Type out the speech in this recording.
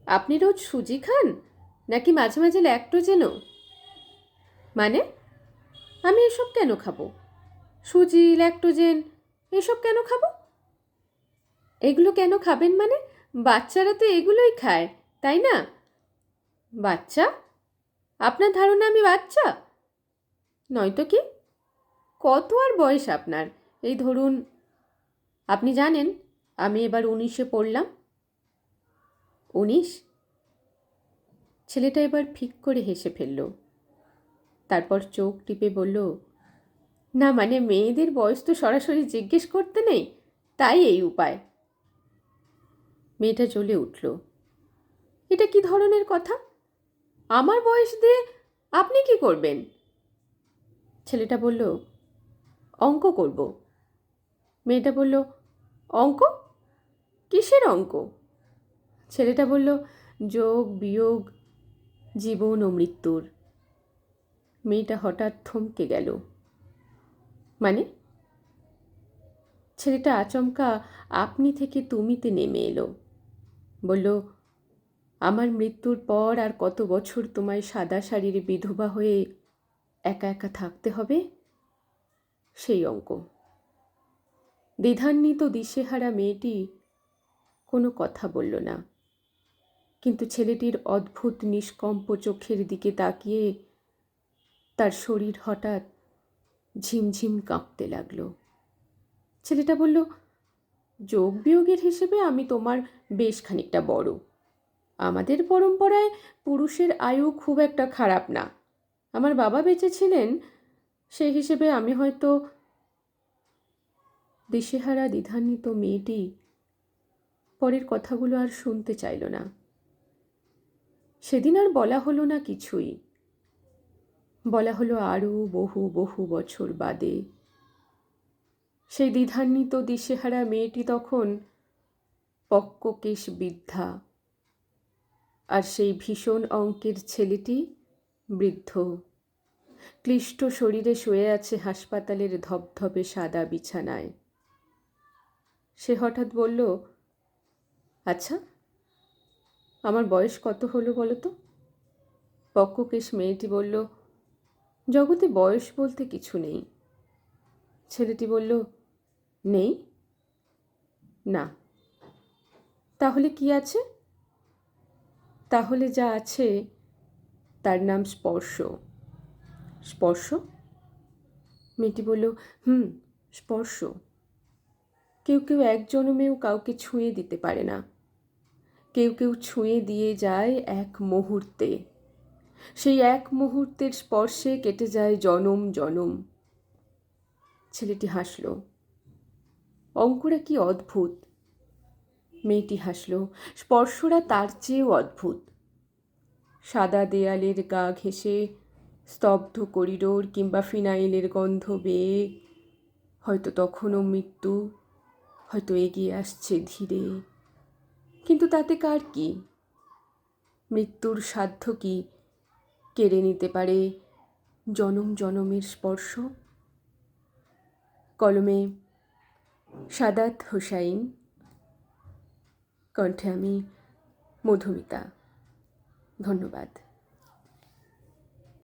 আপনি রোজ সুজি খান নাকি মাঝে মাঝে ল্যাক্টোজেনও? মানে? আমি এসব কেন খাবো? সুজি, ল্যাক্টোজেন এসব কেন খাবো? এগুলো কেন খাবেন মানে? বাচ্চারা তো এগুলোই খায়, তাই না? বাচ্চা? আপনার ধারণা আমি বাচ্চা? নয়তো কি? কত আর বয়স আপনার? এই ধরুন, আপনি জানেন আমি এবার 19-এ পড়লাম। 19? ছেলেটা এবার ফিক করে হেসে ফেলল। তারপর চোখ টিপে বলল, না মানে মেয়েদের বয়স তো সরাসরি জিজ্ঞেস করতে নেই, তাই এই উপায়। মেয়েটা জ্বলে উঠল। এটা কি ধরনের কথা? আমার বয়স দিয়ে আপনি কি করবেন? ছেলেটা বলল, অঙ্ক করব। মেয়েটা বলল, অঙ্ক? কিসের অঙ্ক? ছেলেটা বলল, যোগ বিয়োগ, জীবন ও মৃত্যুর। মেয়েটা হঠাৎ থমকে গেল। মানে? ছেলেটা আচমকা আপনি থেকে তুমিতে নেমে এলো। বলল, আমার মৃত্যুর পর আর কত বছর তোমায় সাদা শাড়ির বিধবা হয়ে একা একা থাকতে হবে, সেই অঙ্ক। দ্বিধান্বিত দিশেহারা মেয়েটি কোনো কথা বলল না, কিন্তু ছেলেটির অদ্ভুত নিষ্কম্প চোখের দিকে তাকিয়ে তার শরীর হঠাৎ ঝিমঝিম কাঁপতে লাগলো। ছেলেটা বলল, যোগ বিয়োগের হিসেবে আমি তোমার বেশ খানিকটা বড়। আমাদের পরম্পরায় পুরুষের আয়ু খুব একটা খারাপ না। আমার বাবা বেঁচে ছিলেন, সেই হিসেবে আমি হয়তো। দিশেহারা দ্বিধান্বিত মেয়েটি পরের কথাগুলো আর শুনতে চাইল না। সেদিন আর বলা হলো না কিছুই। বলা হলো আরও বহু বহু বছর বাদে। সেই দ্বিধান্বিত দিশেহারা মেয়েটি তখন পক্ককেশ বৃদ্ধা, আর সেই ভীষণ অঙ্কের ছেলেটি বৃদ্ধ, ক্লিষ্ট শরীরে শুয়ে আছে হাসপাতালের ধবধবে সাদা বিছানায়। সে হঠাৎ বলল, আচ্ছা, আমার বয়স কত হলো বলো তো? পক্ককেশ মেয়েটি বলল, জগতে বয়স বলতে কিছু নেই। ছেলেটি বলল, নেই? না। তাহলে কি আছে? তাহলে যা আছে তার নাম স্পর্শ। স্পর্শ? মেয়েটি বলল, স্পর্শ। কেউ কেউ এক জনমেও কাউকে ছুঁয়ে দিতে পারে না। কেউ কেউ ছুঁয়ে দিয়ে যায় এক মুহূর্তে। সেই এক মুহূর্তের স্পর্শে কেটে যায় জনম জনম। ছেলেটি হাসল। অঙ্করা কি অদ্ভুত! মেয়েটি হাসল। স্পর্শরা তার চেয়েও অদ্ভুত। সাদা দেয়ালের গা ঘেঁষে, স্তব্ধ করিডোর কিংবা ফিনাইলের গন্ধ বেয়ে হয়তো তখনও মৃত্যু, হয়তো এগিয়ে আসছে ধীরে। কিন্তু তাতে কার কি? মৃত্যুর সাধ্য কি কেড়ে নিতে পারে জনম জনমের স্পর্শ? কলমে সাদাত হোসাইন, কণ্ঠে আমি মধুমিতা। ধন্যবাদ।